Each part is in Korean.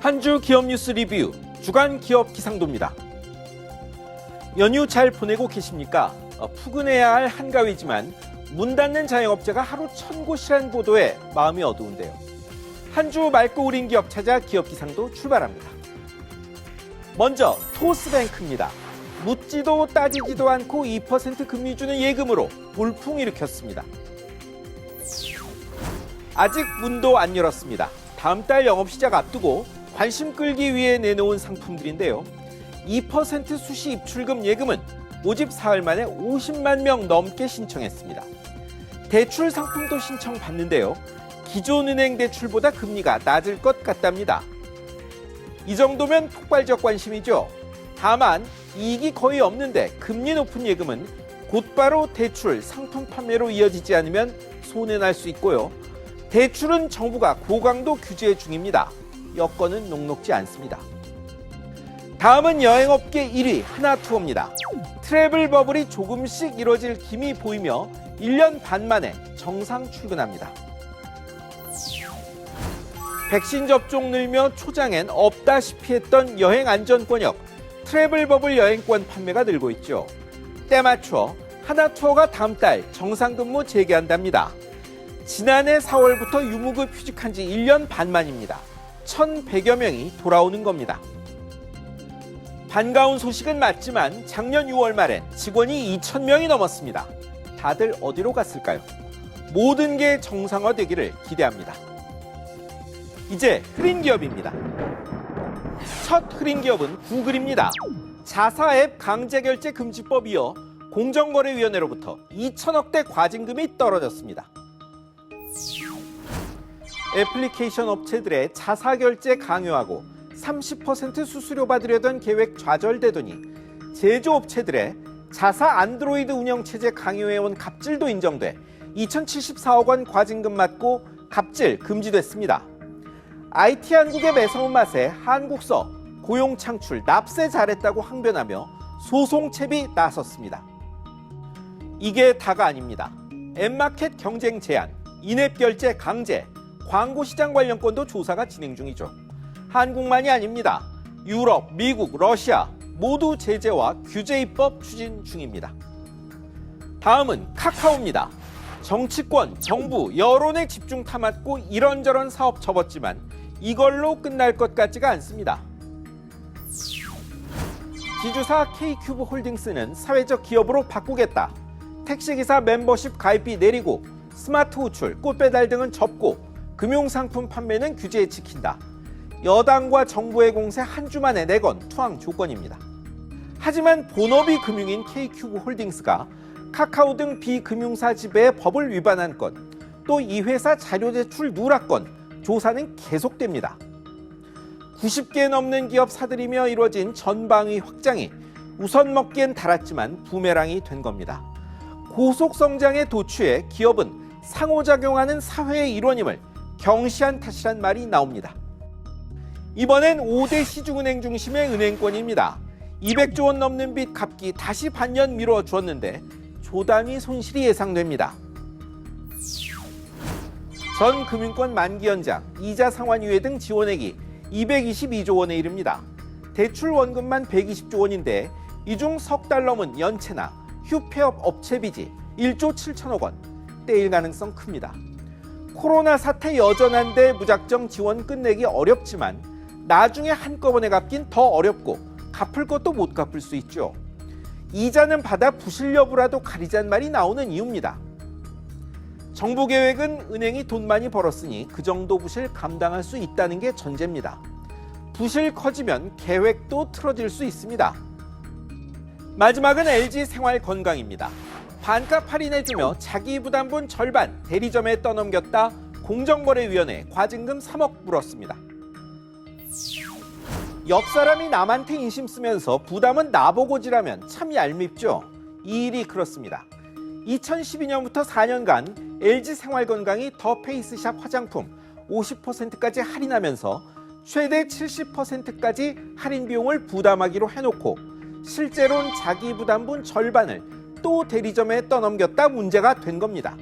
한 주 기업 뉴스 리뷰 주간 기업 기상도입니다. 연휴 잘 보내고 계십니까? 푸근해야 할 한가위지만 문 닫는 자영업자가 하루 1,000곳이란 보도에 마음이 어두운데요. 한 주 맑고 우린 기업 찾아 기업 기상도 출발합니다. 먼저 토스뱅크입니다. 묻지도 따지지도 않고 2% 금리 주는 예금으로 돌풍 일으켰습니다. 아직 문도 안 열었습니다. 다음 달 영업 시작 앞두고 관심 끌기 위해 내놓은 상품들인데요. 2% 수시 입출금 예금은 모집 사흘 만에 50만 명 넘게 신청했습니다. 대출 상품도 신청받는데요. 기존 은행 대출보다 금리가 낮을 것 같답니다. 이 정도면 폭발적 관심이죠. 다만 이익이 거의 없는데 금리 높은 예금은 곧바로 대출, 상품 판매로 이어지지 않으면 손해날 수 있고요. 대출은 정부가 고강도 규제 중입니다. 여건은 녹록지 않습니다. 다음은 여행업계 1위 하나투어입니다. 트래블 버블이 조금씩 이뤄질 기미 보이며 1년 반 만에 정상 출근합니다. 백신 접종 늘며 초장엔 없다시피 했던 여행 안전권역, 트래블 버블 여행권 판매가 늘고 있죠. 때맞춰 하나투어가 다음 달 정상근무 재개한답니다. 지난해 4월부터 유무급 휴직한 지 1년 반 만입니다. 1,100여 명이 돌아오는 겁니다. 반가운 소식은 맞지만 작년 6월 말엔 직원이 2,000명이 넘었습니다. 다들 어디로 갔을까요? 모든 게 정상화되기를 기대합니다. 이제 흐린 기업입니다. 첫 흐린 기업은 구글입니다. 자사 앱 강제결제 금지법 이어 공정거래위원회로부터 2천억대 과징금이 떨어졌습니다. 애플리케이션 업체들의 자사 결제 강요하고 30% 수수료 받으려던 계획 좌절되더니 제조업체들의 자사 안드로이드 운영체제 강요해온 갑질도 인정돼 2,074억 원 과징금 맞고 갑질 금지됐습니다. IT 한국의 매서운 맛에 한국서, 고용 창출, 납세 잘했다고 항변하며 소송채비 나섰습니다. 이게 다가 아닙니다. 앱마켓 경쟁 제한, 인앱 결제 강제, 광고시장 관련권도 조사가 진행 중이죠. 한국만이 아닙니다. 유럽, 미국, 러시아 모두 제재와 규제 입법 추진 중입니다. 다음은 카카오입니다. 정치권, 정부, 여론에 집중 타맞고 이런저런 사업 접었지만 이걸로 끝날 것 같지가 않습니다. 지주사 K큐브 홀딩스는 사회적 기업으로 바꾸겠다. 택시기사 멤버십 가입비 내리고 스마트 호출, 꽃배달 등은 접고 금융상품 판매는 규제에 지킨다. 여당과 정부의 공세 한 주 만에 내건 투항 조건입니다. 하지만 본업이 금융인 K큐브 홀딩스가 카카오 등 비금융사 지배의 법을 위반한 건, 또 이 회사 자료 제출 누락 건 조사는 계속됩니다. 90개 넘는 기업 사들이며 이루어진 전방위 확장이 우선 먹기엔 달았지만 부메랑이 된 겁니다. 고속 성장에 도취해 기업은 상호작용하는 사회의 일원임을 경시한 탓이란 말이 나옵니다. 이번엔 5대 시중은행 중심의 은행권입니다. 200조 원 넘는 빚 갚기 다시 반년 미뤄주었는데 조단위 손실이 예상됩니다. 전 금융권 만기 연장, 이자 상환 유예 등 지원액이 222조 원에 이릅니다. 대출 원금만 120조 원인데 이 중 석 달 넘은 연체나 휴폐업 업체 빚이 1조 7천억 원, 떼일 가능성 큽니다. 코로나 사태 여전한데 무작정 지원 끝내기 어렵지만 나중에 한꺼번에 갚긴 더 어렵고 갚을 것도 못 갚을 수 있죠. 이자는 받아 부실 여부라도 가리자는 말이 나오는 이유입니다. 정부 계획은 은행이 돈 많이 벌었으니 그 정도 부실 감당할 수 있다는 게 전제입니다. 부실 커지면 계획도 틀어질 수 있습니다. 마지막은 LG생활건강입니다. 반값 할인해주며 자기부담분 절반 대리점에 떠넘겼다 공정거래위원회 과징금 3억 물었습니다. 옆 사람이 남한테 인심 쓰면서 부담은 나보고 지라면 참 얄밉죠. 이 일이 그렇습니다. 2012년부터 4년간 LG생활건강이 더 페이스샵 화장품 50%까지 할인하면서 최대 70%까지 할인 비용을 부담하기로 해놓고 실제로는 자기 부담분 절반을 또 대리점에 떠넘겼다 문제가 된 겁니다.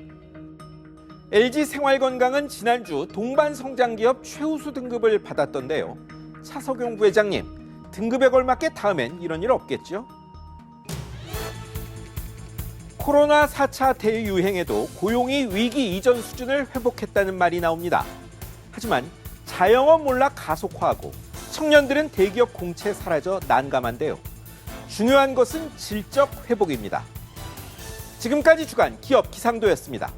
LG생활건강은 지난주 동반성장기업 최우수 등급을 받았던데요. 차석용 부회장님, 등급에 걸맞게 다음엔 이런 일 없겠죠? 코로나 4차 대유행에도 고용이 위기 이전 수준을 회복했다는 말이 나옵니다. 하지만 자영업 몰락 가속화하고 청년들은 대기업 공채 사라져 난감한데요. 중요한 것은 질적 회복입니다. 지금까지 주간 기업 기상도였습니다.